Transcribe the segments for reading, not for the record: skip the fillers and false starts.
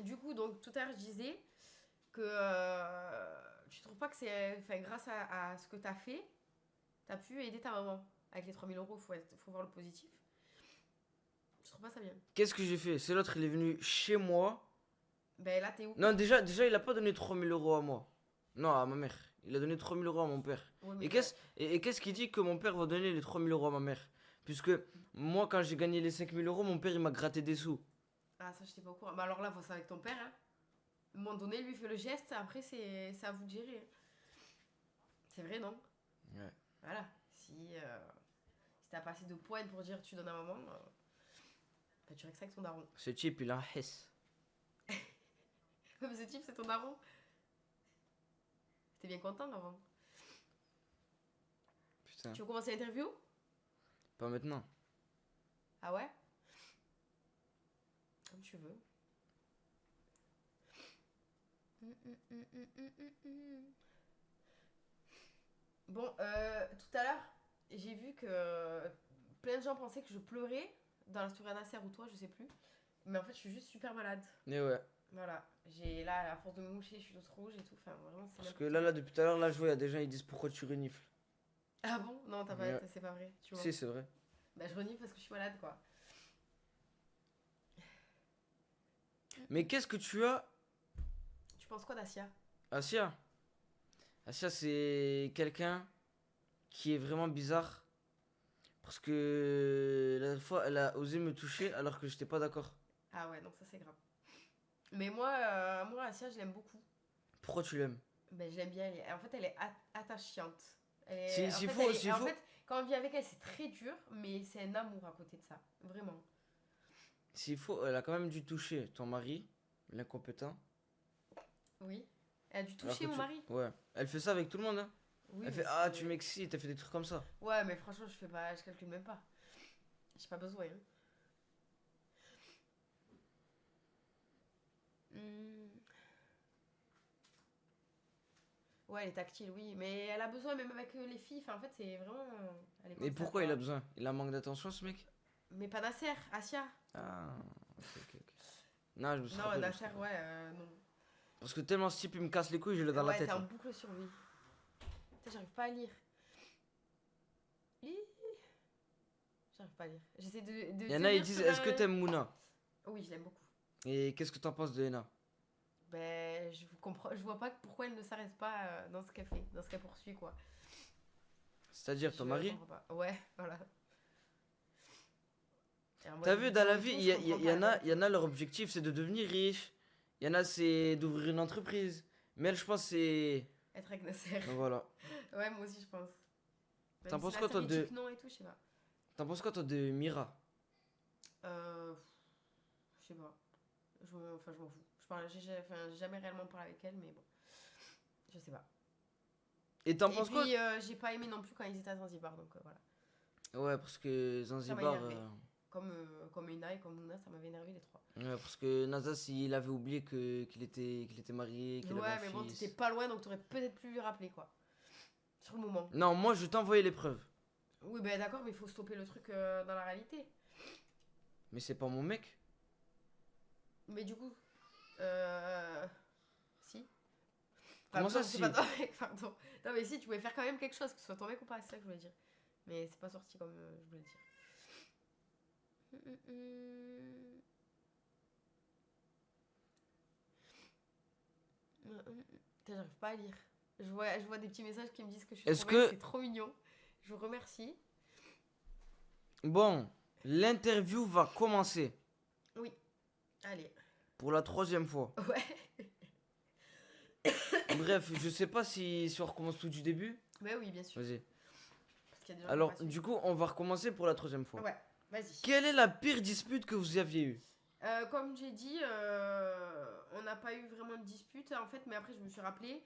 Du coup, donc tout à l'heure, je disais que tu trouves pas que c'est. Enfin, grâce à ce que t'as fait, t'as pu aider ta maman. Avec les 3 000 euros, faut voir le positif. Je trouve pas ça bien. Qu'est-ce que j'ai fait? C'est l'autre, il est venu chez moi. Ben là, t'es où? Non, déjà, il a pas donné 3 000 euros à moi. Non, à ma mère. Il a donné 3 000 euros à mon père. Ouais, Et mais. qu'est-ce qui dit que mon père va donner les 3 000 euros à ma mère? Puisque moi, quand j'ai gagné les 5 000 euros, mon père, il m'a gratté des sous. Ah, ça, j'étais pas au courant. Bah alors là, faut ça avec ton père, hein. À un moment donné, lui fait le geste, après, c'est à vous de gérer, hein. C'est vrai, non? Ouais. Voilà. Si t'as pas assez de points pour dire tu donnes à maman, bah, tu règles ça avec ton daron. Ce type, il a un hess. Comme ce type, c'est ton daron. T'es bien content avant. Putain. Tu veux commencer l'interview? Pas maintenant. Ah ouais? Comme tu veux. Bon, tout à l'heure, j'ai vu que plein de gens pensaient que je pleurais dans la story à Nasser ou toi, je sais plus. Mais en fait, je suis juste super malade. Mais ouais. Voilà. J'ai là, à force de me moucher, je suis toute rouge et tout. Enfin, vraiment, c'est Parce que n'importe là, quoi. depuis tout à l'heure, là, je vois, il y a des gens, ils disent pourquoi tu renifles. Ah bon? Non, t'as pas, Ouais. c'est pas vrai. Tu mens. Si, c'est vrai. Bah, je renifle parce que je suis malade, quoi. Mais qu'est-ce que tu as, Tu penses quoi d'Asia? Asia? Asia, c'est quelqu'un qui est vraiment bizarre. Parce que la dernière fois, elle a osé me toucher alors que j'étais pas d'accord. Ah ouais, donc ça, c'est grave. Mais moi, Asia, je l'aime beaucoup. Pourquoi tu l'aimes? Ben, je l'aime bien. En fait, elle est attachante. S'il s'il faut, s'il En faut, fait, quand on vit avec elle, c'est très dur, mais c'est un amour à côté de ça. Vraiment. s'il faut, elle a quand même dû toucher ton mari, l'incompétent. Oui. Elle a dû Alors toucher que mon tu. mari. Ouais. Elle fait ça avec tout le monde, hein. Oui, Elle mais fait ah, tu c'est. m'excites, elle fait des trucs comme ça. Ouais, mais franchement, je calcule même pas. J'ai pas besoin, hein. Hmm. Ouais, elle est tactile, oui. Mais elle a besoin, même avec les filles. Enfin, en fait, c'est vraiment. Elle est Et comme ça, pourquoi il a quoi. besoin? Il a manque d'attention, ce mec? Mais pas Nasser, Asia. Ah, ok, ok, ok. Non, je me suis Non, trompé, je me suis Nasser, trompé. ouais, non. Parce que tellement ce type, il me casse les couilles, je l'ai dans la Ouais, t'es tête en là. boucle sur lui. Putain, j'arrive pas à lire. Hi, j'arrive pas à lire. J'essaie Il de y en a, ils tenir disent sur est-ce que un. t'aimes Mouna? Oui, je l'aime beaucoup. Et qu'est-ce que t'en penses de Ena? Ben, je comprends, je vois pas pourquoi elle ne s'arrête pas dans ce qu'elle fait, dans ce qu'elle poursuit, quoi. C'est-à-dire ton Je mari? comprends pas. Ouais, voilà. Et en mode T'as vu, dans vidéo la et vie, tout, je comprends il y pas en la a, il y vérité. en a, leur objectif c'est de devenir riche. Il y en a, c'est d'ouvrir une entreprise. Mais elle, je pense, c'est. Être avec Nasser. Donc voilà. Ouais, moi aussi, je pense. Même T'en si penses quoi, Nasser, toi, il dit de. que non et tout, je sais pas. T'en penses quoi, toi, de Mira? Euh. Je sais pas. Enfin, je m'en fous. J'ai jamais réellement parlé avec elle, mais bon. Je sais pas. Et t'en Et penses quoi? puis, j'ai pas aimé non plus quand ils étaient à Zanzibar, donc voilà. Ouais, parce que Ça m'a Zanzibar. énervé. Comme Ina et comme Mouna, ça m'avait énervé les trois. Ouais, parce que Nazas, il avait oublié qu'il était marié, qu'il avait un Ouais, mais bon, t'étais fils. pas loin, donc t'aurais peut-être pu lui rappeler, quoi. Sur le moment. Non, moi, je t'ai envoyé les preuves. Oui, ben d'accord, mais il faut stopper le truc dans la réalité. Mais c'est pas mon mec. Mais du coup, euh... si. Enfin, Comment ça, non, c'est pas si? ton mec, pardon. Non, mais si, tu pouvais faire quand même quelque chose, que ce soit ton mec ou pas, c'est ça que je voulais dire. Mais c'est pas sorti comme je voulais le dire. Putain, j'arrive pas à lire. Je vois des petits messages qui me disent que je suis Est-ce trop belle, que. c'est trop mignon. Je vous remercie. Bon, l'interview va commencer Oui, allez. pour la troisième fois. Ouais. Bref, je sais pas si on recommence tout du début. Bah oui, bien sûr. Vas-y. Parce qu'il y a des gens qui n'ont Alors, pas du suivi. coup, on va recommencer pour la troisième fois. Ouais, vas-y. Quelle est la pire dispute que vous aviez eue? Comme j'ai dit, on n'a pas eu vraiment de dispute en fait, mais après je me suis rappelé,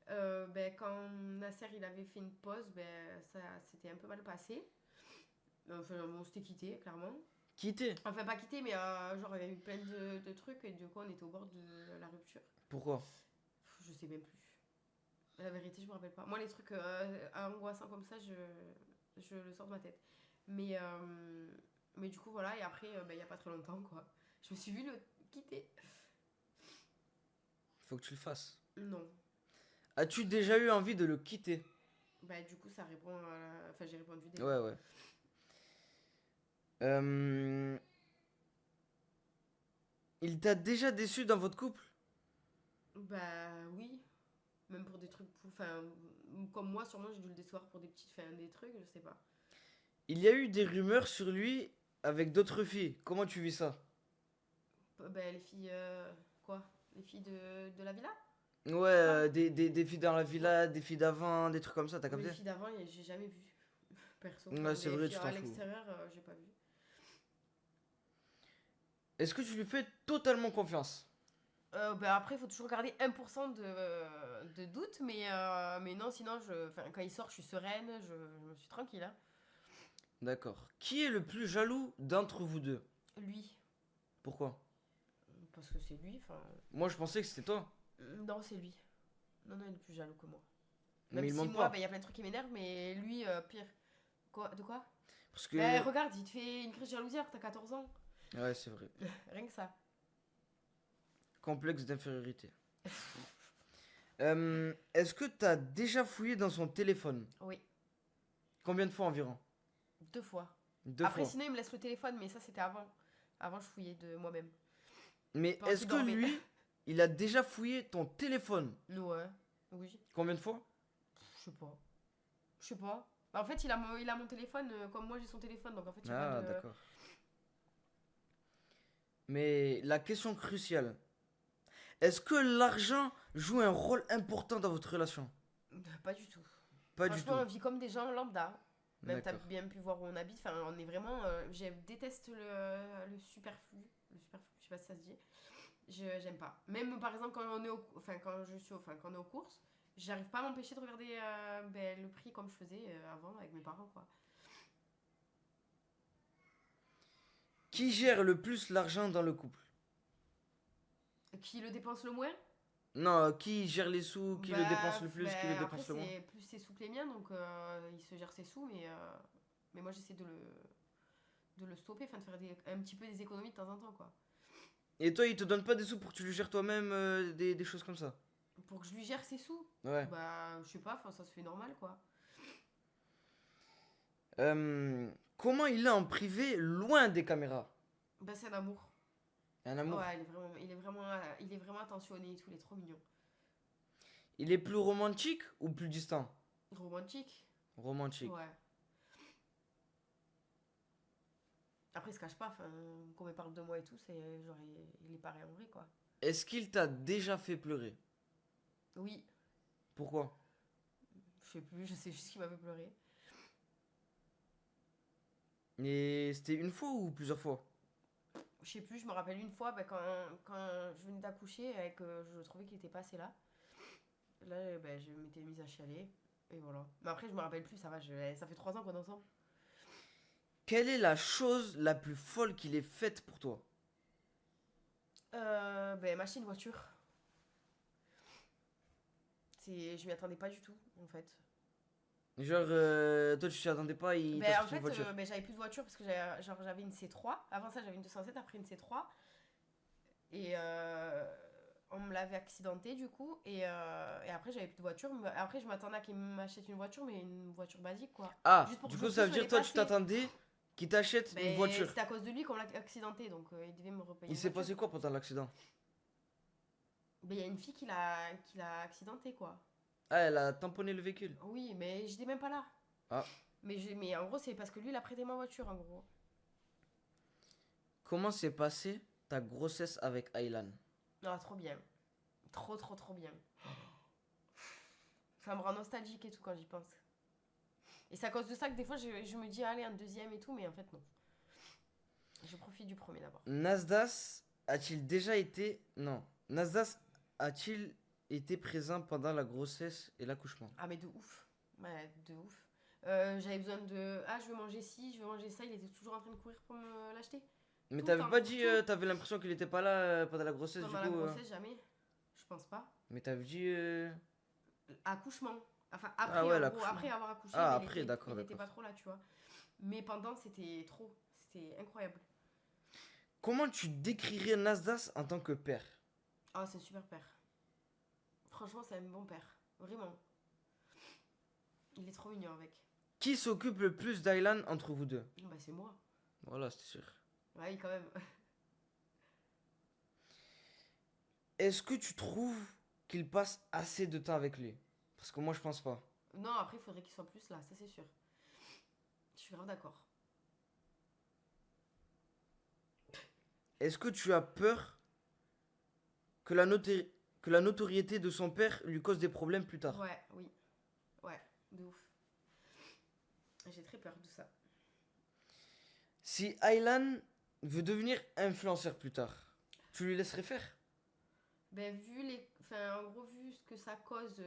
ben, quand Nasser il avait fait une pause, ben, ça s'était un peu mal passé. Enfin, on s'était quitté, clairement. Quitter? Enfin, pas quitté, mais genre il y a eu plein de trucs et du coup on était au bord de la rupture. Pourquoi? Je sais même plus. La vérité, je me rappelle pas. Moi, les trucs angoissants comme ça, je le sors de ma tête. Mais, mais du coup, voilà. Et après, il y a pas très longtemps, quoi. Je me suis vu le quitter. faut que tu le fasses. Non. As-tu déjà eu envie de le quitter? Bah, du coup, ça répond à Enfin, j'ai répondu déjà. Ouais, ouais. Euh, Il t'a déjà déçu dans votre couple? Bah, oui. Même pour des trucs. Enfin, comme moi, sûrement, j'ai dû le décevoir pour des petites. Enfin, des trucs, je sais pas. Il y a eu des rumeurs sur lui avec d'autres filles. Comment tu vis ça? Bah, les filles. Quoi? Les filles de la villa? Ouais, Tu parles? des filles dans la villa, des filles d'avant, des trucs comme ça, t'as Les capté? filles d'avant, j'ai jamais vu. Perso. Ouais, Enfin, c'est les vrai, filles tu t'en à fous. l'extérieur, j'ai pas vu. Est-ce que tu lui fais totalement confiance? Bah après, il faut toujours garder 1% de doute, mais non, sinon, quand il sort, je suis sereine, je suis tranquille. Hein. D'accord. Qui est le plus jaloux d'entre vous deux? Lui, Pourquoi? parce que c'est lui, enfin. Moi, je pensais que c'était toi. Non, c'est lui. Non, non, il est plus jaloux que moi. Même Mais il si monte moi, pas. bah, il y a plein de trucs qui m'énervent, mais lui, pire. Quoi? De quoi? Parce Bah, que. regarde, il te fait une crise de jalousie alors que t'as 14 ans. Ouais, c'est vrai. Rien que ça. Complexe d'infériorité. Est-ce que t'as déjà fouillé dans son téléphone? Oui, Combien de fois environ? 2 fois. Deux Après, fois. sinon, il me laisse le téléphone, mais ça, c'était avant. Avant, je fouillais de moi-même. Mais Pendant est-ce qu'il que dormait. lui, il a déjà fouillé ton téléphone? Ouais, oui. Combien de fois? Je sais pas. Je sais pas. Bah, en fait, il a mon téléphone comme moi j'ai son téléphone, donc en fait, il n'y a pas Ah, de. d'accord. Mais la question cruciale, est-ce que l'argent joue un rôle important dans votre relation? Pas du tout. Pas du Franchement, tout. on vit comme des gens lambda. Même t'as D'accord. bien pu voir où on habite. Enfin, on est vraiment. Je déteste le superflu. Le superflu, je sais pas si ça se dit. J'aime pas. Même par exemple, quand on est quand on est aux courses, j'arrive pas à m'empêcher de regarder le prix comme je faisais avant avec mes parents, quoi. Qui gère le plus l'argent dans le couple? Qui le dépense le moins? Non, qui gère les sous, qui le dépense le plus, qui le Après, dépense le moins? c'est plus ses sous que les miens, donc il se gère ses sous, mais moi j'essaie de le stopper, enfin de faire un petit peu des économies de temps en temps, quoi. Et toi, il te donne pas des sous pour que tu lui gères toi-même des choses comme ça? Pour que je lui gère ses sous, Ouais. bah je sais pas, enfin ça se fait normal, quoi. Comment il est en privé, loin des caméras? Bah c'est un amour. Un amour. Ouais, il est vraiment attentionné et tout, il est trop mignon. Il est plus romantique ou plus distant? Romantique, Romantique. ouais. Après, il se cache pas, enfin, quand il parle de moi et tout, c'est genre, il est pareil en vrai, quoi. Est-ce qu'il t'a déjà fait pleurer? Oui, Pourquoi? je sais plus, je sais juste qu'il m'a fait pleurer. Et c'était une fois ou plusieurs fois? Je sais plus, je me rappelle une fois, bah, quand je venais d'accoucher et que je trouvais qu'il était pas assez là. Là, bah, je m'étais mise à chialer. Et voilà. Mais après, je me rappelle plus, ça va, ça fait 3 ans qu'on est ensemble. Quelle est la chose la plus folle qu'il ait faite pour toi? Ben, m'acheter une voiture. Je m'y attendais pas du tout, en fait. Genre, toi tu t'y attendais pas, il t'a Ben, en sorti une fait, voiture. ben, j'avais plus de voiture parce que j'avais une C3. Avant ça, j'avais une 207, après une C3. Et on me l'avait accidenté du coup. Et après, j'avais plus de voiture. Mais après, je m'attendais à qu'il m'achète une voiture, mais une voiture basique, quoi. Ah, Juste pour du que coup je ça veut puisse me dire toi tu déplacer. t'attendais qu'il t'achète une Ben, voiture. c'était à cause de lui qu'on l'a accidenté, donc il devait me repayer Il une s'est voiture. passé quoi pendant l'accident? Ben, il y a une fille qui l'a accidenté, quoi. Ah, elle a tamponné le véhicule. Oui, mais j'étais même pas là. Ah. Mais en gros, c'est parce que lui, il a prêté ma voiture, en gros. Comment s'est passée ta grossesse avec Aylan? Ah, trop bien. Trop, trop, trop bien. Ça me rend nostalgique et tout quand j'y pense. Et c'est à cause de ça que des fois, je me dis, allez, un deuxième et tout, mais en fait, non. Je profite du premier d'abord. Nasdas a-t-il déjà été... Non. Nasdas a-t-il été présent pendant la grossesse et l'accouchement? Ah, mais de ouf. Ouais, de ouf. J'avais besoin de. Ah, je veux manger ci, je veux manger ça. Il était toujours en train de courir pour me l'acheter. Mais Tout le t'avais temps, pas dit, tout. t'avais l'impression qu'il était pas là pendant la grossesse du Pendant la coup grossesse, jamais. Je pense pas. Mais t'avais dit... Accouchement. Enfin, Ah après, ouais, en gros, l'accouchement. après avoir accouché, Ah, mais après, d'accord, il était d'accord. pas trop là, tu vois. Mais pendant, c'était trop. C'était incroyable. Comment tu décrirais Nasdas en tant que père? Ah, c'est super père. Franchement, c'est un bon père. Vraiment. Il est trop mignon avec. Qui s'occupe le plus d'Aylan entre vous deux? Bah, c'est moi. Voilà, c'était sûr. Ouais, quand même. Est-ce que tu trouves qu'il passe assez de temps avec lui? Parce que moi, je pense pas. Non, après, il faudrait qu'il soit plus là, ça c'est sûr. Je suis grave d'accord. Est-ce que tu as peur que que la notoriété de son père lui cause des problèmes plus tard? Ouais, oui. Ouais, de ouf. J'ai très peur de ça. Si Aylan veut devenir influenceur plus tard, tu lui laisserais faire? Ben, vu les. Enfin, en gros, vu ce que ça cause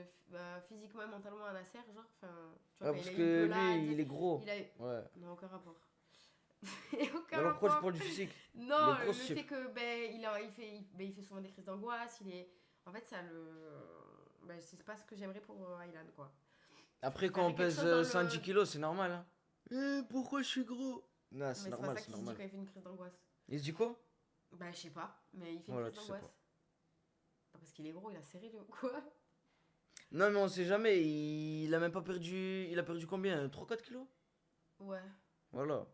physiquement et mentalement à Nasser, genre, enfin, tu vois, Ouais, quand il parce a eu une que pelade, lui, il est gros. il a eu. Ouais. Non, aucun rapport. Et aucun Alors pourquoi tu rapport. parles du physique? Il Non, est gros, le ce fait type. que, ben, ben, il fait souvent des crises d'angoisse, il est. En fait, ça le. Ben, c'est pas ce que j'aimerais pour Aylan, quoi. Je Après, quand on préférerais quelque pèse chose dans 110 le. kilos, c'est normal. Hein. Pourquoi je suis gros? Non, c'est Mais c'est pas normal, ça c'est qu'il se dit normal. quand il fait une crise d'angoisse. Il se dit quoi? Bah, je sais pas, mais il fait une Voilà, crise tu sais d'angoisse. pas. Pas parce qu'il est gros, il a serré le. Quoi? Non, mais on sait jamais. Il a même pas perdu. Il a perdu combien? 3-4 kilos? Ouais. Voilà.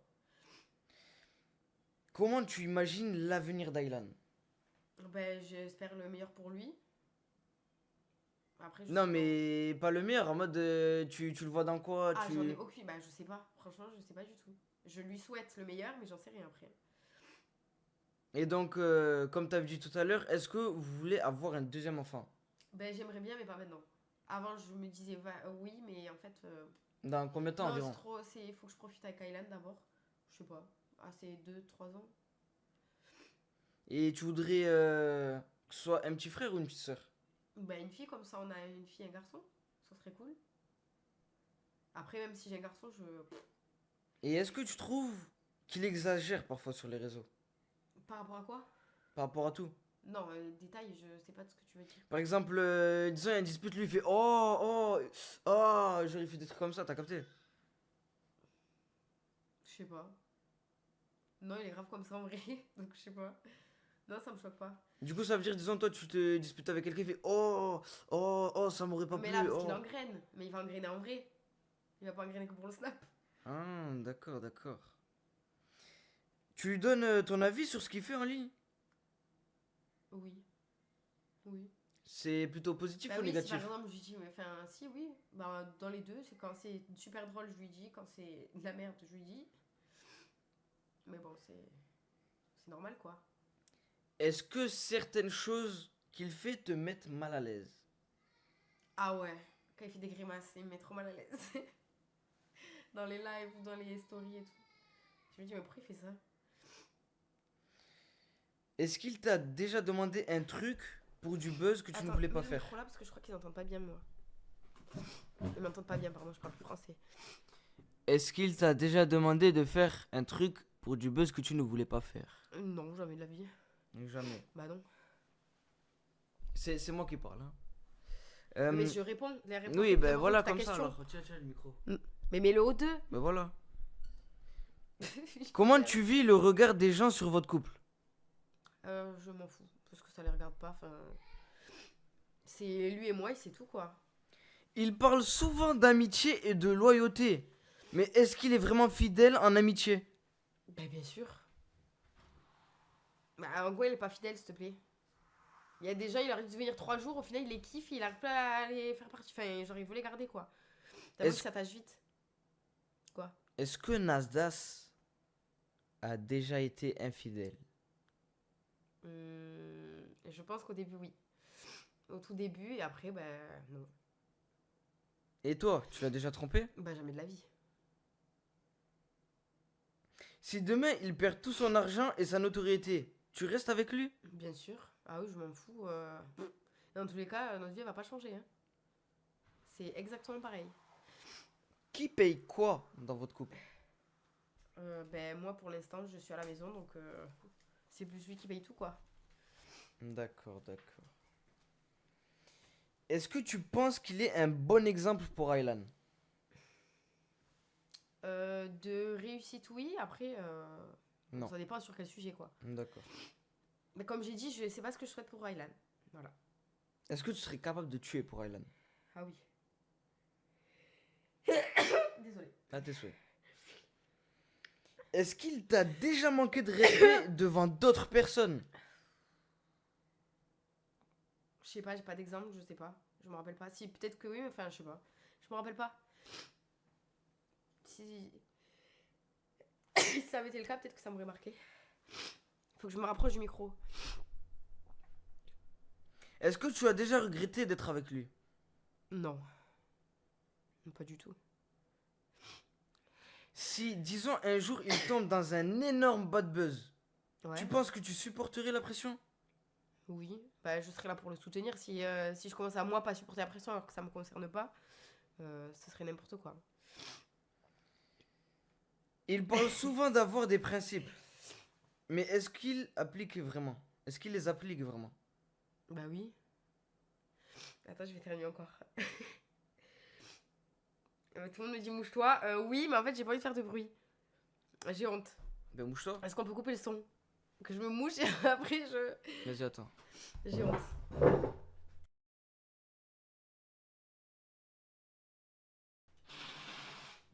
Comment tu imagines l'avenir d'Aylan? Ben, j'espère le meilleur pour lui. Après, je Non, sais pas. mais pas le meilleur. En mode, tu le vois dans quoi? Ah, j'en ai aucune. Bah, je sais pas. Franchement, je sais pas du tout. Je lui souhaite le meilleur, mais j'en sais rien après. Et donc, comme tu as dit tout à l'heure, est-ce que vous voulez avoir un deuxième enfant? Ben, j'aimerais bien, mais pas maintenant. Avant, je me disais oui, mais en fait. Dans combien de temps Non, c'est environ? trop. Faut que je profite avec Kylan d'abord. Je sais pas. Ah, c'est 2, 3 ans. Et tu voudrais que ce soit un petit frère ou une petite sœur? Ben, une fille, comme ça, on a une fille et un garçon. Ça serait cool. Après, même si j'ai un garçon, je. Et est-ce que tu trouves qu'il exagère parfois sur les réseaux? Par rapport à quoi? Par rapport à tout? Non, détail, je sais pas de ce que tu veux dire. Par exemple, disons, il y a une dispute, lui, il fait oh, genre, il fait des trucs comme ça, t'as capté? Je sais pas. Non, il est grave comme ça en vrai, donc je sais pas. Non, ça me choque pas. Du coup, ça veut dire, disons, toi, tu te disputes avec quelqu'un, il fait ça m'aurait pas Mais là, plu, parce qu'il oh. engraine. Mais il va engrainer en vrai. Il va pas engrainer que pour le snap. Ah, d'accord, d'accord. Tu lui donnes ton avis sur ce qu'il fait en ligne? Oui. Oui. C'est plutôt positif Bah ou oui, si négatif? par exemple je lui dis, mais enfin, si, oui. Bah, dans les deux, c'est quand c'est super drôle, je lui dis. Quand c'est de la merde, je lui dis. Mais bon, c'est normal quoi. Est-ce que certaines choses qu'il fait te mettent mal à l'aise? Ah ouais, quand il fait des grimaces, il me met trop mal à l'aise. Dans les lives ou dans les stories et tout. Je me dis, mais pourquoi il fait ça? Est-ce qu'il t'a déjà demandé un truc pour du buzz que tu ne Attends, voulais pas mets le faire? micro là parce que je crois qu'ils n'entendent pas bien moi. Ils m'entendent pas bien, pardon, je parle plus français. Est-ce qu'il t'a déjà demandé de faire un truc pour du buzz que tu ne voulais pas faire? Non, jamais de la vie. Jamais. Bah non. C'est moi qui parle. Hein. Mais je réponds. Les réponses, Oui, c'est ben bien voilà, ta comme ça question. alors. Tiens, le micro. Mais mets-le au 2. Ben voilà. Comment tu vis le regard des gens sur votre couple? Je m'en fous. Parce que ça les regarde pas. Enfin. C'est lui et moi et c'est tout quoi. Il parle souvent d'amitié et de loyauté. Mais est-ce qu'il est vraiment fidèle en amitié? Bah bien sûr. Bah en gros, il est pas fidèle, s'il te plaît. Il y a des gens, il arrive de venir 3 jours, au final il les kiffe, il arrive pas à les faire partie. Enfin, genre il veut les garder quoi. T'as vu que ça tâche vite. Quoi? Est-ce que Nasdas a déjà été infidèle? Je pense qu'au début, oui. Au tout début, et après, bah non. Et toi, tu l'as déjà trompé? Bah jamais de la vie. Si demain il perd tout son argent et sa notoriété, tu restes avec lui? Bien sûr. Ah oui, je m'en fous. Dans tous les cas, notre vie elle va pas changer. Hein. C'est exactement pareil. Qui paye quoi dans votre couple? Ben moi pour l'instant je suis à la maison donc c'est plus lui qui paye tout quoi. D'accord, d'accord. Est-ce que tu penses qu'il est un bon exemple pour Aylan? De réussite oui, après Non. ça dépend sur quel sujet quoi. D'accord. Mais comme j'ai dit, je sais pas ce que je souhaite pour Rylan. Voilà. Est-ce que tu serais capable de tuer pour Aylan? Ah oui. Désolée. À tes souhaits. Est-ce qu'il t'a déjà manqué de respect devant d'autres personnes? Je sais pas, j'ai pas d'exemple, je sais pas. Je me rappelle pas. Si, peut-être que oui, mais enfin, je sais pas. Je me rappelle pas. Si... si ça avait été le cas, peut-être que ça m'aurait marqué. Faut que je me rapproche du micro. Est-ce que tu as déjà regretté d'être avec lui? Non. Pas du tout. Si, disons, un jour il tombe dans un énorme bad buzz, Ouais. tu penses que tu supporterais la pression? Oui. Bah, je serais là pour le soutenir. Si je commence à moi pas supporter la pression alors que ça me concerne pas, ce serait n'importe quoi. Il parle souvent d'avoir des principes. Mais est-ce qu'il applique vraiment? Est-ce qu'il les applique vraiment? Bah oui. Attends, je vais terminer encore. Tout le monde me dit mouche-toi. Oui, mais en fait, j'ai pas envie de faire de bruit. J'ai honte. Ben mouche-toi. Est-ce qu'on peut couper le son? Que je me mouche et après je. Vas-y, attends. J'ai honte.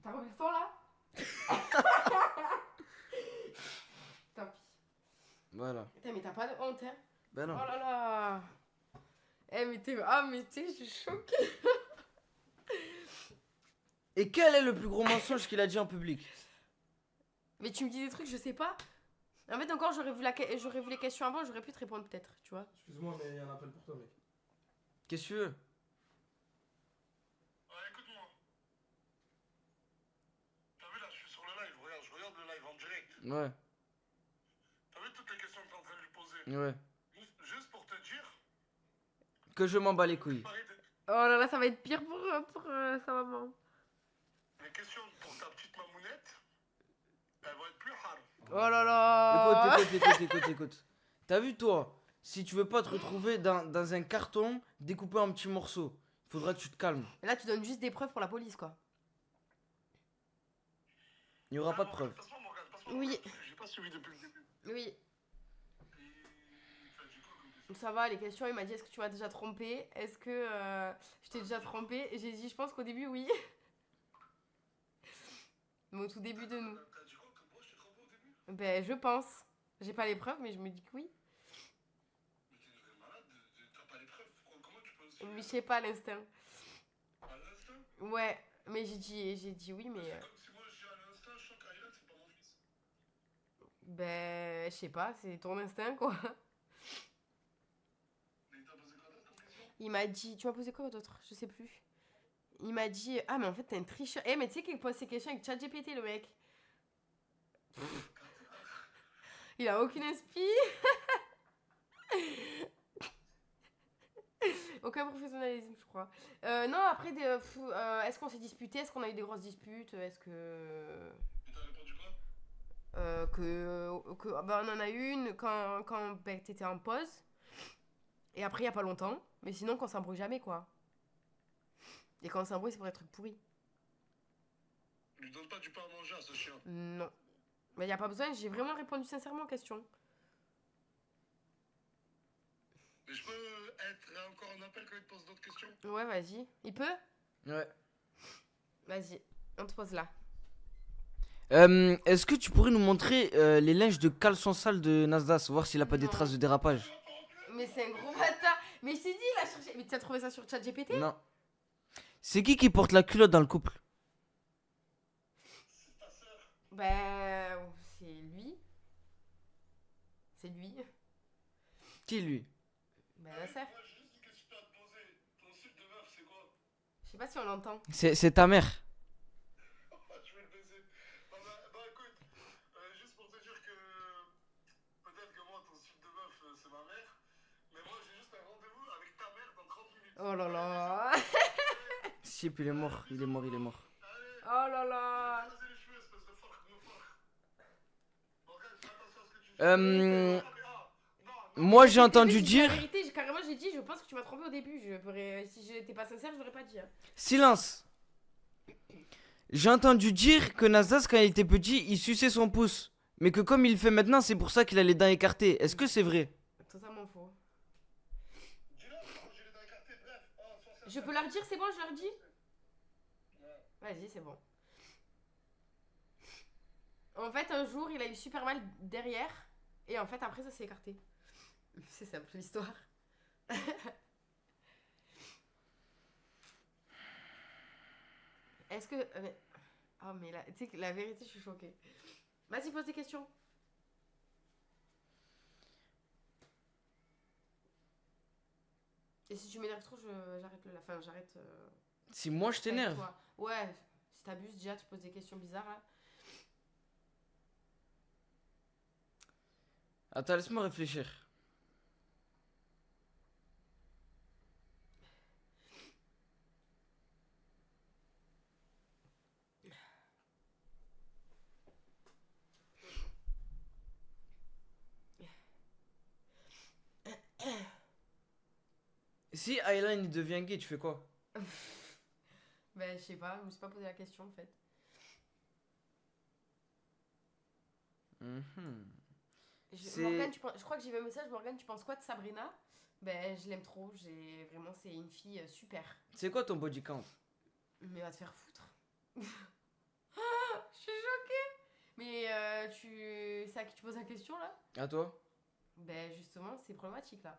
T'as revu le son là? Tant pis. Voilà. Putain, mais t'as pas de honte, hein? Ben non. Oh là là. Eh, mais t'es. Ah, mais t'es, je suis choquée. Et quel est le plus gros mensonge qu'il a dit en public? Mais tu me dis des trucs, je sais pas. En fait, encore, j'aurais vu les questions avant, j'aurais pu te répondre peut-être, tu vois. Excuse-moi, mais il y a un appel pour toi, mec. Qu'est-ce que tu veux? Ouais, écoute-moi. T'as vu là, je suis sur le live, regarde, je regarde le live en direct. Ouais, T'as vu toutes les questions que t'es en train de lui poser? ouais. Juste pour te dire, Que je m'en bats les couilles. pareil, Oh là là, ça va être pire pour sa maman. les questions pour ta petite mamounette, elles vont être plus hard. Oh là là. Écoute. T'as vu toi? Si tu veux pas te retrouver dans un carton découpé en petits morceaux, il faudra que tu te calmes. Et là, tu donnes juste des preuves pour la police, quoi. Il n'y aura pas de preuves. Passe-moi mon gars, Oui. parce que j'ai pas suivi depuis le début. Oui. Et t'as dit quoi comme question? Ça va, les questions, il m'a dit est-ce que tu m'as déjà trompé? Est-ce que je t'ai déjà trompé? Et j'ai dit je pense qu'au début, oui. Mais au tout début de nous. T'as dit quoi que moi je t'ai trompé au début? Ben, je pense. J'ai pas les preuves, mais je me dis que oui. Mais t'es une vraie malade, t'as pas les preuves, comment tu peux aussi? Mais je sais pas, l'instinct. À l'instinct? Ouais, mais j'ai dit oui, mais. C'est comme si moi je dis à l'instinct, je sens qu'Aylan c'est pas mon fils. Ben, je sais pas, c'est ton instinct, quoi. Mais il t'a posé quoi d'autre comme question? Il m'a dit. Tu m'as posé quoi d'autre? Je sais plus. Il m'a dit. Ah, mais en fait, t'es un tricheur. Eh, mais tu sais qu'il pose ces questions avec ChatGPT, le mec. Il a aucune inspi. Aucun professionnalisme, je crois. Non, après, est-ce qu'on s'est disputé? Est-ce qu'on a eu des grosses disputes? Est-ce que. Et t'as répondu quoi? Bah, on en a eu une quand bah, t'étais en pause. Et après, il y a pas longtemps. Mais sinon, qu'on s'embrouille jamais, quoi. Et quand on s'embrouille, c'est pour des trucs pourris. Lui donne pas du pain à manger à ce chien. Non. Mais il a pas besoin, j'ai vraiment répondu sincèrement aux questions. Mais je peux être encore en appel quand il te pose d'autres questions? Ouais, vas-y. Il peut? Ouais. Vas-y, on te pose là. Est-ce que tu pourrais nous montrer les linges de caleçon sale de Nasdaq, voir s'il a pas des Non. traces de dérapage? Mais c'est un gros bâtard. Mais je t'ai dit, il a cherché. Mais tu as trouvé ça sur ChatGPT? Non. C'est qui porte la culotte dans le couple? C'est ta sœur. Bah, c'est lui. C'est lui. Qui lui? Bah, la sœur. Moi j'ai juste une question à te poser. Ton slip de meuf c'est quoi? Je sais pas si on l'entend. C'est ta mère. Je vais le baiser. Non, écoute, juste pour te dire que peut-être que moi ton slip de meuf c'est ma mère. Mais moi j'ai juste un rendez-vous avec ta mère dans 30 minutes. Oh là là. Sip, il est mort. Allez, Oh là là. rasez les cheveux espèce de fork, no fork. Bon regarde, fais attention à ce que tu dis. Moi j'ai entendu La dire... vérité, carrément, j'ai dit, je pense que tu m'as trompé au début. Si j'étais pas sincère, je l'aurais pas dit. Hein. Silence. J'ai entendu dire que Nasdaq quand il était petit, il suçait son pouce. Mais que comme il le fait maintenant, c'est pour ça qu'il a les dents écartées. Est-ce que c'est vrai? Totalement faux. Dis-le, moi j'ai les dents Je peux leur dire, c'est bon, je leur dis? Vas-y, c'est bon. En fait, un jour, il a eu super mal derrière. Et en fait, après, ça s'est écarté. C'est simple, l'histoire. Est-ce que... Oh, mais là, tu sais que la vérité, je suis choquée. Vas-y, pose des questions. Et si tu m'énerves trop, j'arrête le... Enfin, j'arrête... Si moi je avec t'énerve. toi. Ouais, si t'abuses déjà, tu poses des questions bizarres, là. Attends, laisse-moi réfléchir. Si Aylan il devient gay, tu fais quoi? Ben, je sais pas, je me suis pas posé la question, en fait. Mhm. Je, Morgane, je crois que j'ai vu un message. Morgane, tu penses quoi de Sabrina? Ben, je l'aime trop. Vraiment, c'est une fille super. C'est quoi ton body count? Mais va te faire foutre. Je suis choquée. Mais c'est à qui tu poses la question là? À toi? Ben, justement, c'est problématique là.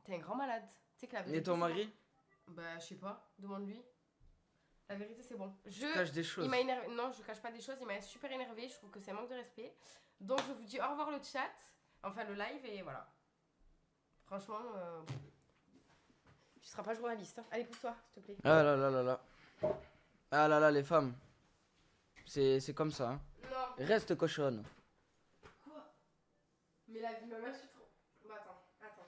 T'es un grand malade. Tu sais que la Et vérité. ton c'est mari? bon. Ben, je sais pas. Demande-lui. La vérité, c'est bon. Tu caches des choses. Il m'a énervé. Non, je cache pas des choses. Il m'a super énervé. Je trouve que c'est un manque de respect. Donc, je vous dis au revoir le chat. Enfin, le live et voilà. Franchement, tu seras pas journaliste. Hein. Allez, pousse-toi, s'il te plaît. Ah là là là là. Ah là là, les femmes. C'est comme ça. Hein. Non. Reste cochonne. Quoi? Mais la vie de ma mère, je suis trop. Bah, attends.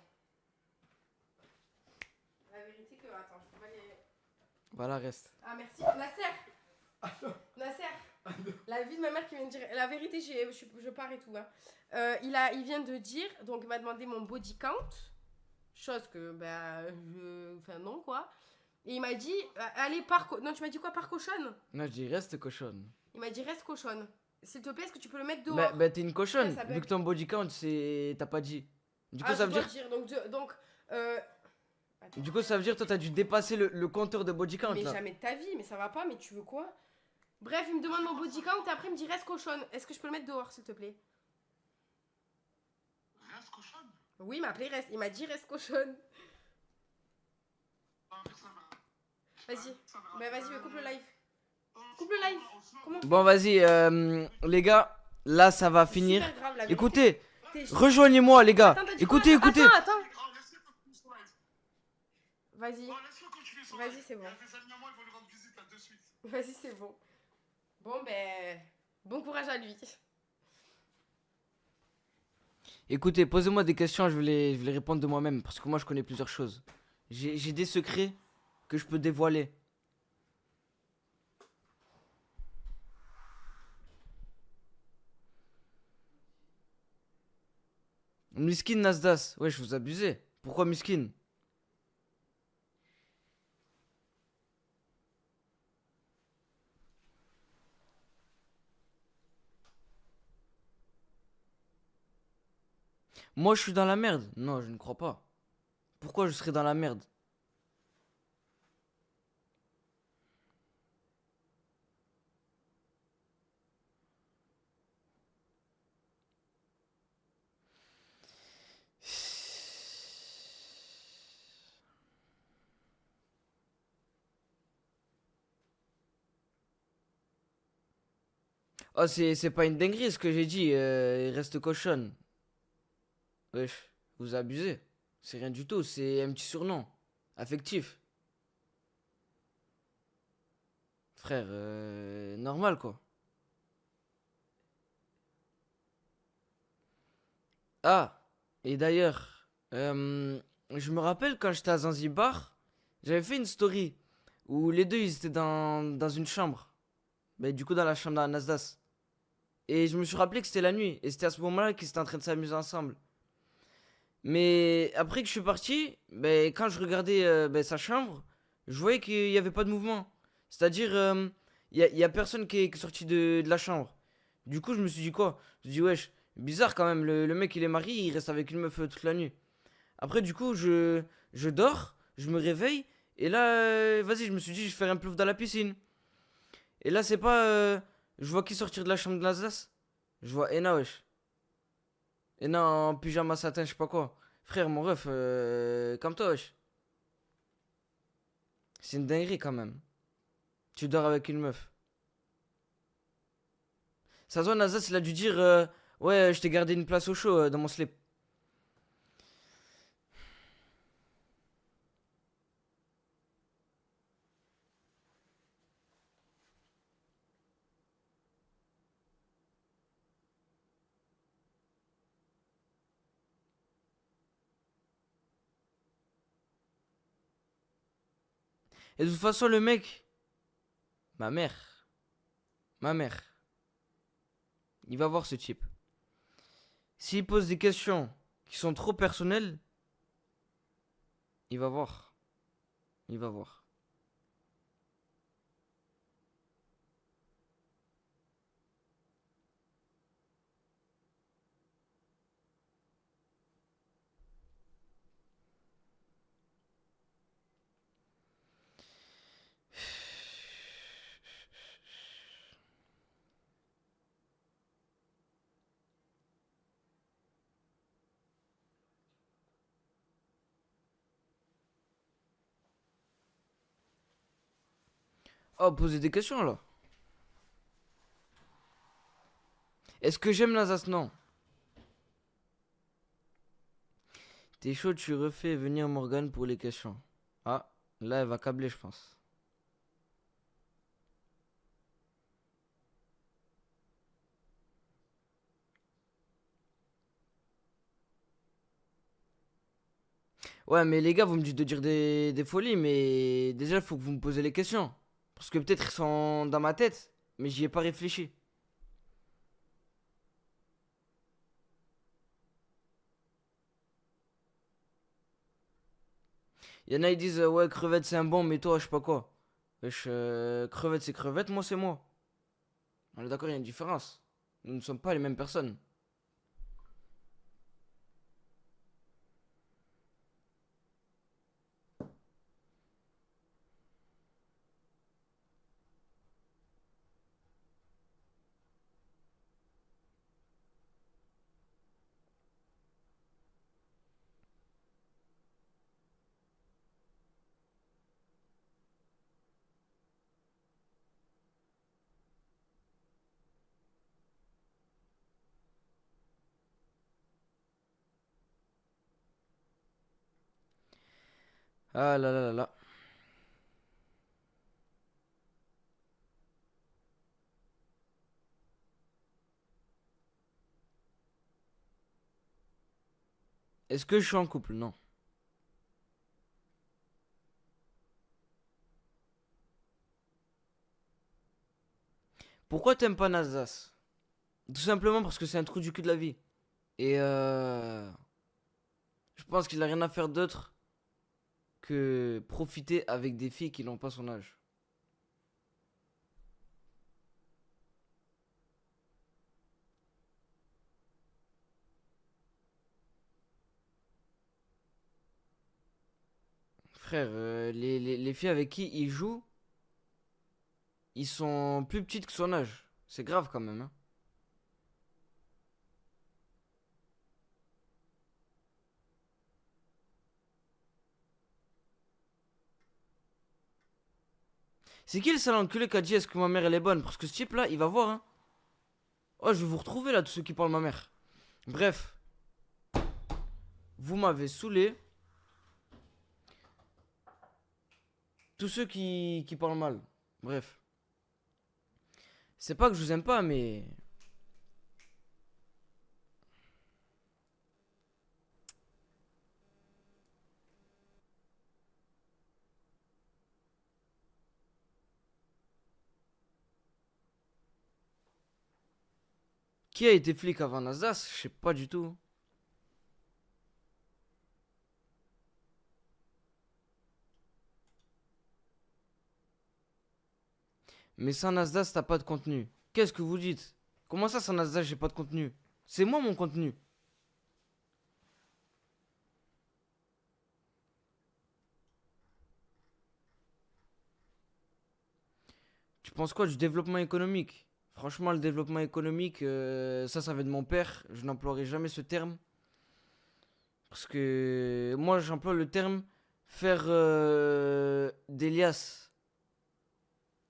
La vérité que. Attends, je peux pas les. Voilà, reste. Ah, merci. Nasser. La vie de ma mère qui vient de dire. La vérité, je pars et tout. Hein. Il vient de dire. Donc, il m'a demandé mon body count. Chose que, enfin, non, quoi. Et il m'a dit, allez, non, tu m'as dit quoi, par cochonne? Non, je dis reste cochonne. Il m'a dit, reste cochonne. S'il te plaît, est-ce que tu peux le mettre dehors? Bah, t'es une cochonne. Ça Vu bug. que ton body count, c'est. T'as pas dit. Du coup, Ah, ça je veut dois dire. Donc, attends. Du coup, ça veut dire, toi, t'as dû dépasser le compteur de body count Mais là. jamais de ta vie, mais ça va pas, mais tu veux quoi? Bref, il me demande mon body count et après il me dit reste cochonne. Est-ce que je peux le mettre dehors, s'il te plaît? Reste cochonne. Oui, il m'a appelé reste. Il m'a dit reste cochonne. Vas-y. Bah vas-y, mais coupe le live. Coupe le live. Comment? Bon, vas-y, les gars. Là, ça va finir. Super grave, la vérité. Écoutez, T'es- rejoignez-moi, les gars. Attends, t'as dit Écoutez, quoi? écoutez. Attends. Laisse-le continuer son live. Vas-y. Laisse-le continuer son Vas-y, live. c'est bon. Il y a des amis à moi, ils vont lui rendre visite là de suite. Vas-y, c'est bon. Bon, ben. Bon courage à lui. Écoutez, posez-moi des questions, je vais les répondre de moi-même. Parce que moi, je connais plusieurs choses. J'ai des secrets que je peux dévoiler. Miskin Nasdas. Ouais, je vous abusez. Pourquoi Miskin? Moi, je suis dans la merde. Non, je ne crois pas. Pourquoi je serais dans la merde? Oh, c'est pas une dinguerie ce que j'ai dit. Il reste cochonne. Wesh, vous abusez. C'est rien du tout. C'est un petit surnom. Affectif. Frère, normal quoi. Ah, et d'ailleurs, je me rappelle quand j'étais à Zanzibar, j'avais fait une story où les deux ils étaient dans une chambre. Mais du coup, dans la chambre d'Anasdas. Et je me suis rappelé que c'était la nuit. Et c'était à ce moment-là qu'ils étaient en train de s'amuser ensemble. Mais après que je suis parti, ben, quand je regardais ben, sa chambre, je voyais qu'il n'y avait pas de mouvement. C'est-à-dire, il y a personne qui est sorti de la chambre. Du coup, je me suis dit quoi? Je me suis dit, wesh, bizarre quand même, le mec il est marié, il reste avec une meuf toute la nuit. Après, du coup, je dors, Je me réveille. Et là, vas-y, je me suis dit, je vais faire un plouf dans la piscine. Et là, c'est pas. Je vois qui sortir de la chambre de l'Alsace. Je vois Ena, wesh. Ena en pyjama satin, je sais pas quoi. Frère, mon ref, comme toi, wesh. C'est une dinguerie quand même. Tu dors avec une meuf. Ça se voit, Alsace, il a dû dire ouais, je t'ai gardé une place au chaud dans mon slip. Et de toute façon, le mec, ma mère, ma mère, il va voir ce type. S'il pose des questions qui sont trop personnelles, il va voir. Il va voir. Oh, poser des questions là. Est-ce que j'aime l'Alsace? Non. T'es chaud, tu refais venir Morgane pour les questions. Ah, là, elle va câbler, je pense. Ouais, mais les gars, vous me dites de dire des folies, mais déjà, il faut que vous me posez les questions. Parce que peut-être ils sont dans ma tête, mais j'y ai pas réfléchi. Il y en a, ils disent ouais, crevette c'est un bon, mais toi, je sais pas quoi. Wesh, crevette c'est crevette, moi c'est moi. On est d'accord, il y a une différence. Nous ne sommes pas les mêmes personnes. Ah là là là là. Est-ce que je suis en couple? Non. Pourquoi t'aimes pas Alsace? Tout simplement parce que c'est un trou du cul de la vie. Et je pense qu'il a rien à faire d'autre que profiter avec des filles qui n'ont pas son âge. Frère, les filles avec qui il joue, ils sont plus petites que son âge. C'est grave quand même, hein. C'est qui le sale enculé qui a dit est-ce que ma mère elle est bonne? Parce que ce type là, il va voir, hein. Oh, je vais vous retrouver là, tous ceux qui parlent de ma mère. Bref, vous m'avez saoulé. Tous ceux qui parlent mal. Bref. C'est pas que je vous aime pas, mais. Qui a été flic avant Nasdaq? Je sais pas du tout. Mais sans Nasdaq, t'as pas de contenu. Qu'est-ce que vous dites? Comment ça, sans Nasdaq, j'ai pas de contenu? C'est moi mon contenu. Tu penses quoi du développement économique? Franchement, le développement économique, ça vient de mon père. Je n'emploierai jamais ce terme. Parce que moi, j'emploie le terme faire des liasses,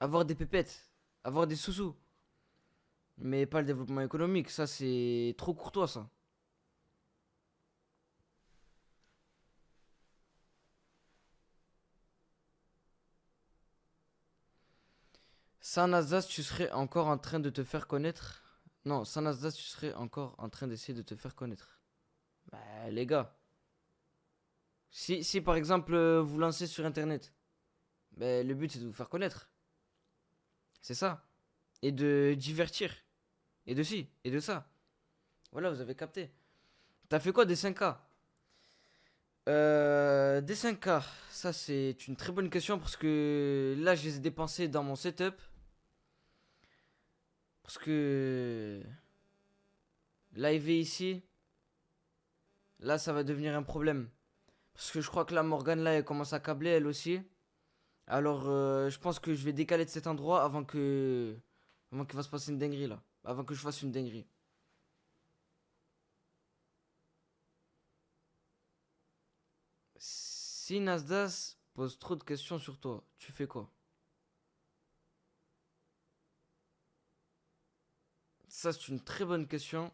avoir des pépettes, avoir des sous-sous. Mais pas le développement économique. Ça, c'est trop courtois, ça. Sans Nasdaq, tu serais encore en train de te faire connaître. Non, sans Nasdaq, tu serais encore en train d'essayer de te faire connaître. Bah, les gars. Si par exemple, vous lancez sur Internet, bah, le but c'est de vous faire connaître. C'est ça. Et de divertir. Et de ci, et de ça. Voilà, vous avez capté. T'as fait quoi des 5K? Des 5K, ça c'est une très bonne question parce que là je les ai dépensés dans mon setup. Parce que live ici, là ça va devenir un problème. Parce que je crois que la Morgane là elle commence à câbler elle aussi. Alors je pense que je vais décaler de cet endroit avant qu'il va se passer une dinguerie là. Avant que je fasse une dinguerie. Si Nasdaq pose trop de questions sur toi, tu fais quoi? Ça, c'est une très bonne question.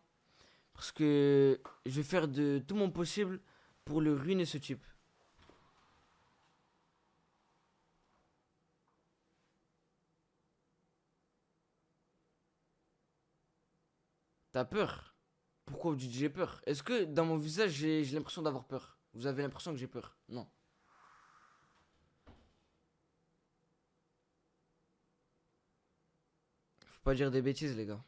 Parce que je vais faire de tout mon possible pour le ruiner ce type. T'as peur? Pourquoi vous dites j'ai peur? Est-ce que dans mon visage j'ai l'impression d'avoir peur? Vous avez l'impression que j'ai peur? Non. Faut pas dire des bêtises, les gars.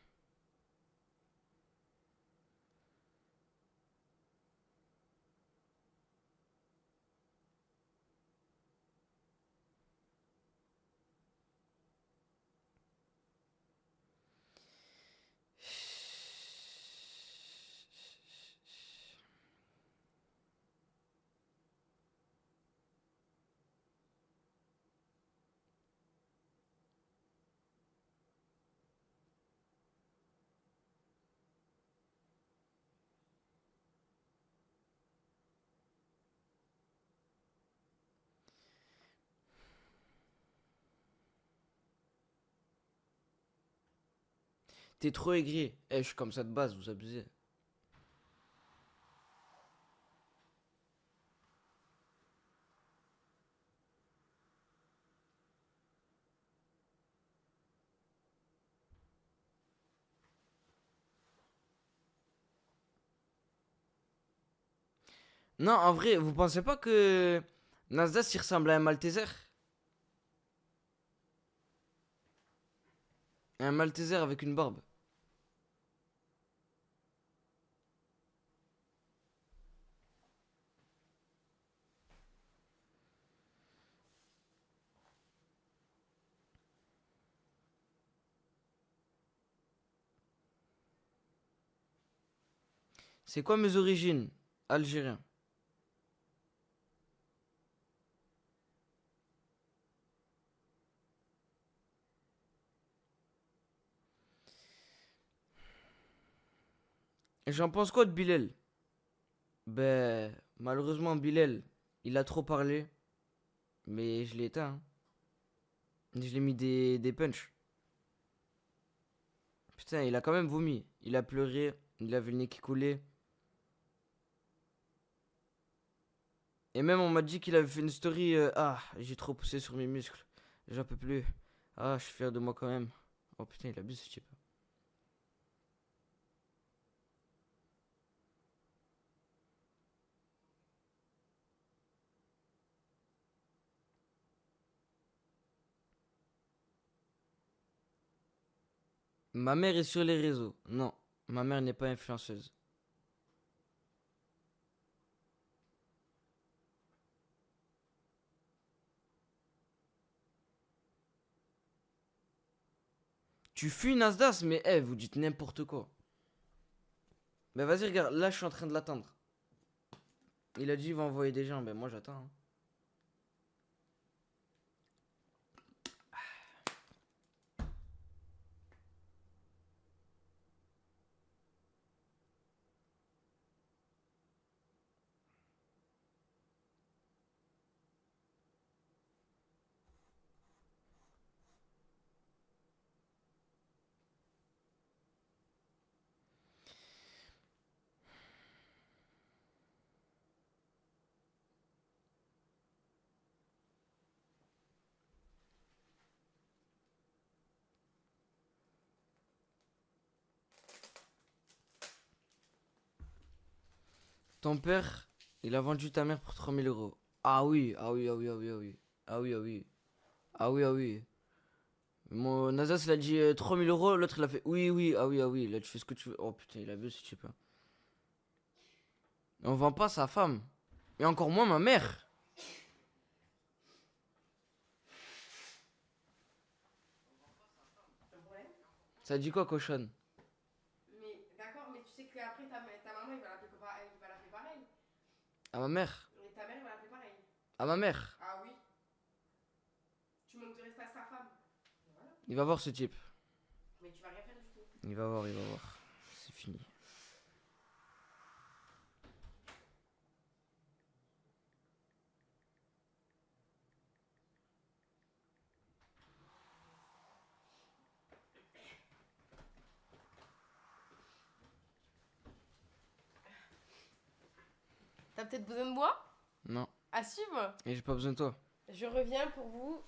T'es trop aigri. Eh, je suis comme ça de base, vous abusez. Non, en vrai, vous pensez pas que Nasdaq il ressemble à un Malteser? Un Malteser avec une barbe. C'est quoi mes origines? Algérien. Et j'en pense quoi de Bilal? Ben, malheureusement, Bilal, il a trop parlé. Mais je l'ai éteint, hein. Je l'ai mis des punchs. Putain, il a quand même vomi. Il a pleuré. Il avait le nez qui coulait. Et même, on m'a dit qu'il avait fait une story. Ah, j'ai trop poussé sur mes muscles. J'en peux plus. Ah, je suis fier de moi quand même. Oh putain, il abuse ce type. Ma mère est sur les réseaux. Non, ma mère n'est pas influenceuse. Tu fuis Nasdaq, mais eh, vous dites n'importe quoi. Ben vas-y, regarde, là je suis en train de l'attendre. Il a dit il va envoyer des gens, ben moi j'attends, hein. ton père, il a vendu ta mère pour 3000 euros. Ah oui, ah oui, ah oui, ah oui, ah oui. Ah oui, ah oui. Ah oui, ah oui. Mon Nazas, il a dit 3000 euros, l'autre il a fait oui, oui, ah oui, ah oui. Là, tu fais ce que tu veux. Oh putain, il a vu ce type. Hein. Et on vend pas sa femme. Et encore moins ma mère. Ça dit quoi, cochonne? Mais d'accord, mais tu sais qu'après ta maman, il va l'appeler pareil. À ma mère. Et ta mère, il va l'appeler pareil. À ma mère. Ah oui. Tu manques de respect à sa femme. Voilà. Il va voir ce type. Mais tu vas rien faire du tout. Il va voir, il va voir. C'est fini. T'as peut-être besoin de moi? Non. Assume. Et j'ai pas besoin de toi. Je reviens pour vous.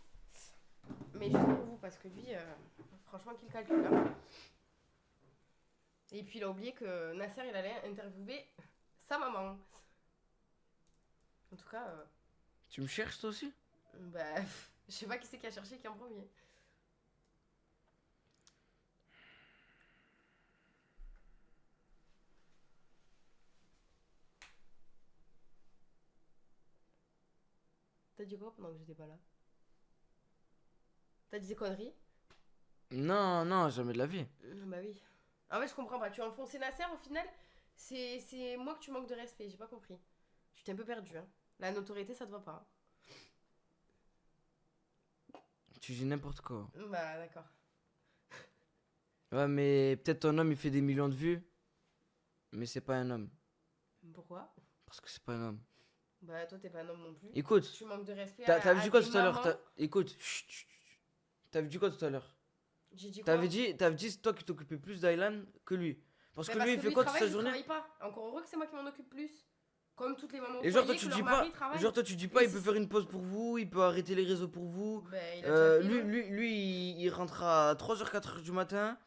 Mais juste pour vous, parce que lui, franchement, qu'il calcule. Hein. Et puis il a oublié que Nasser, il allait interviewer sa maman. En tout cas, Tu me cherches toi aussi? bah, je sais pas qui c'est qui a cherché qui en premier. T'as dit quoi pendant que j'étais pas là? T'as dit des conneries? Non, non, jamais de la vie. Bah oui. Ah ouais, je comprends pas. Tu as enfoncé Nasser au final? C'est moi que tu manques de respect, j'ai pas compris. Tu t'es un peu perdu, hein. La notoriété, ça te va pas. Tu dis n'importe quoi. Hein. Bah d'accord. Ouais, mais peut-être ton homme il fait des millions de vues. Mais c'est pas un homme. Pourquoi? Parce que c'est pas un homme. Bah toi, t'es pas un homme non plus. Écoute, Tu manques de respect t'as vu quoi tes tout à l'heure? mamans. Écoute, chut, chut, chut. T'as vu quoi tout à l'heure? J'ai dit quoi? T'avais dit c'est toi qui t'occupais plus d'Aylan que lui. Parce Mais que lui il fait quoi toute sa travaille, journée? je travaille pas. Encore heureux que c'est moi qui m'en occupe plus. Comme toutes les mamans au Et genre toi foyer, tu que dis leur pas, mari travaille. genre toi tu dis pas Et il peut si- faire une pause pour vous, il peut arrêter les réseaux pour vous. Ben, il a déjà fait, non Lui, il rentre à 3h 4h du matin.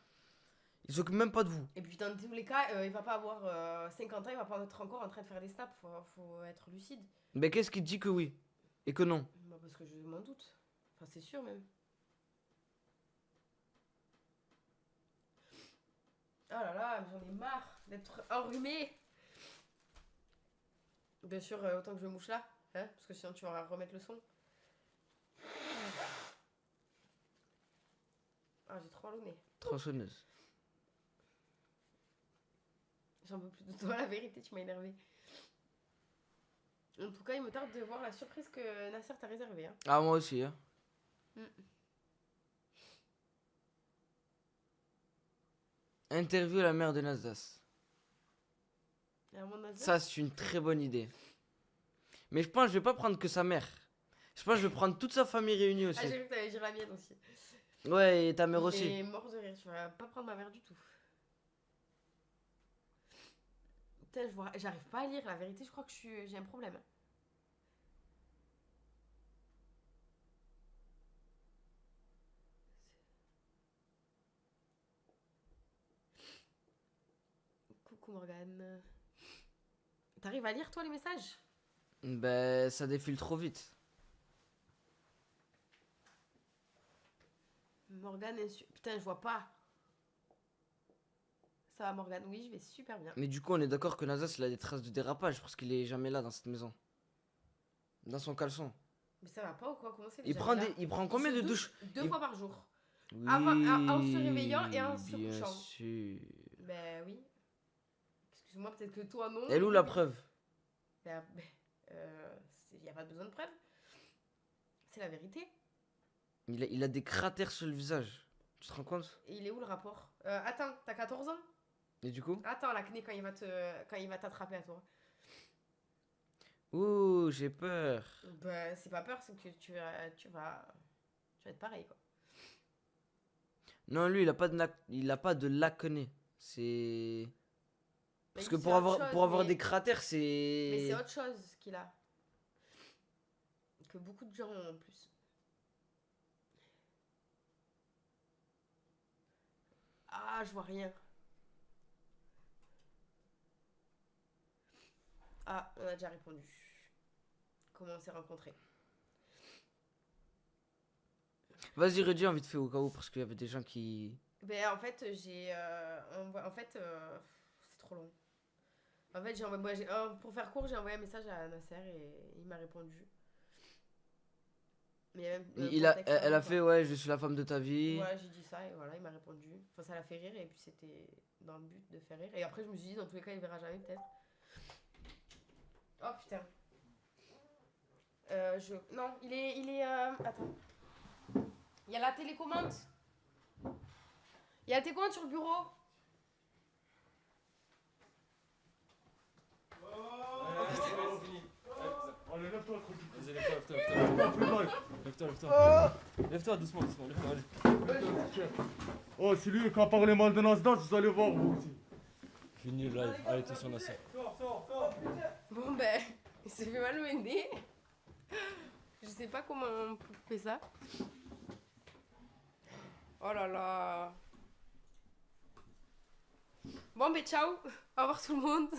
Il s'occupe même pas de vous. Et puis dans tous les cas, il va pas avoir 50 ans, il va pas être encore en train de faire des snaps. Faut être lucide. Mais qu'est-ce qui te dit que oui et que non? Bah, parce que je m'en doute. Enfin, c'est sûr même. Oh là là, j'en ai marre d'être enrhumée. Bien sûr, autant que je me mouche là, hein, parce que sinon tu vas remettre le son. Ah, j'ai trop mal au nez. Tronçonneuse. J'en peux plus de toi, la vérité, tu m'as énervé. En tout cas, il me tarde de voir la surprise que Nasser t'a réservée. Hein. Ah moi aussi hein. Mm. Interview la mère de Nasdas. Et à mon avis, Ça c'est une très bonne idée. Mais je pense que je vais pas prendre que sa mère. Je pense que je vais prendre toute sa famille réunie aussi. ah, j'ai vu que t'allais dire la mienne aussi. Ouais, et ta mère Il aussi. est mort de rire, tu vas pas prendre ma mère du tout. Putain, j'arrive pas à lire, la vérité, je crois que j'ai un problème. Coucou Morgane. T'arrives à lire toi les messages? Ben ça défile trop vite. Morgane, putain, je vois pas. Ça va Morgane? Oui, je vais super bien. Mais du coup on est d'accord que Nasdas il a des traces de dérapage parce qu'il est jamais là dans cette maison. Dans son caleçon. Mais ça va pas ou quoi? Comment c'est Il prend combien de douches? Deux fois par jour. Oui, En se réveillant et en se bien couchant. sûr. Ben oui. Excuse-moi, peut-être que toi non. Elle où la preuve? Ben, y a pas besoin de preuve. C'est la vérité. Il a des cratères sur le visage. Tu te rends compte? Et il est où le rapport? Attends, t'as 14 ans? Et du coup? Attends, l'acné quand il va t'attraper à toi. Ouh, j'ai peur. Ben, c'est pas peur, c'est que tu vas être pareil quoi. Non, lui, il a pas de l'acné. C'est... Parce que lui, pour c'est autre avoir, chose, mais- des cratères, Mais c'est... c'est autre chose qu'il a. Que beaucoup de gens ont en plus. Ah, je vois rien. Ah, on a déjà répondu. Comment on s'est rencontrés? Vas-y, redis en vite fait au cas où, parce qu'il y avait des gens qui. Ben, en fait, c'est trop long. En fait, pour faire court, j'ai envoyé un message à Nasser et il m'a répondu. Mais même, Elle contexte a avant, fait, quoi. ouais, je suis la femme de ta vie. Voilà, j'ai dit ça et voilà, il m'a répondu. Enfin, ça l'a fait rire et puis c'était dans le but de faire rire. Et après, je me suis dit, dans tous les cas, il verra jamais peut-être. Oh putain. Non, attends. Il y a la télécommande. Il y a la télécommande sur le bureau. Allez, lève-toi, tranquille. Vas-y, lève-toi. Lève-toi, doucement, lève-toi, allez. Oh, c'est lui qui a parlé mal de Nasdaq, vous allez voir vous aussi. Fini le live, allez, attention Nasser. Bon ben, il s'est fait malmener. Je sais pas comment on fait ça. Oh là là. Bon ben ciao. Au revoir tout le monde.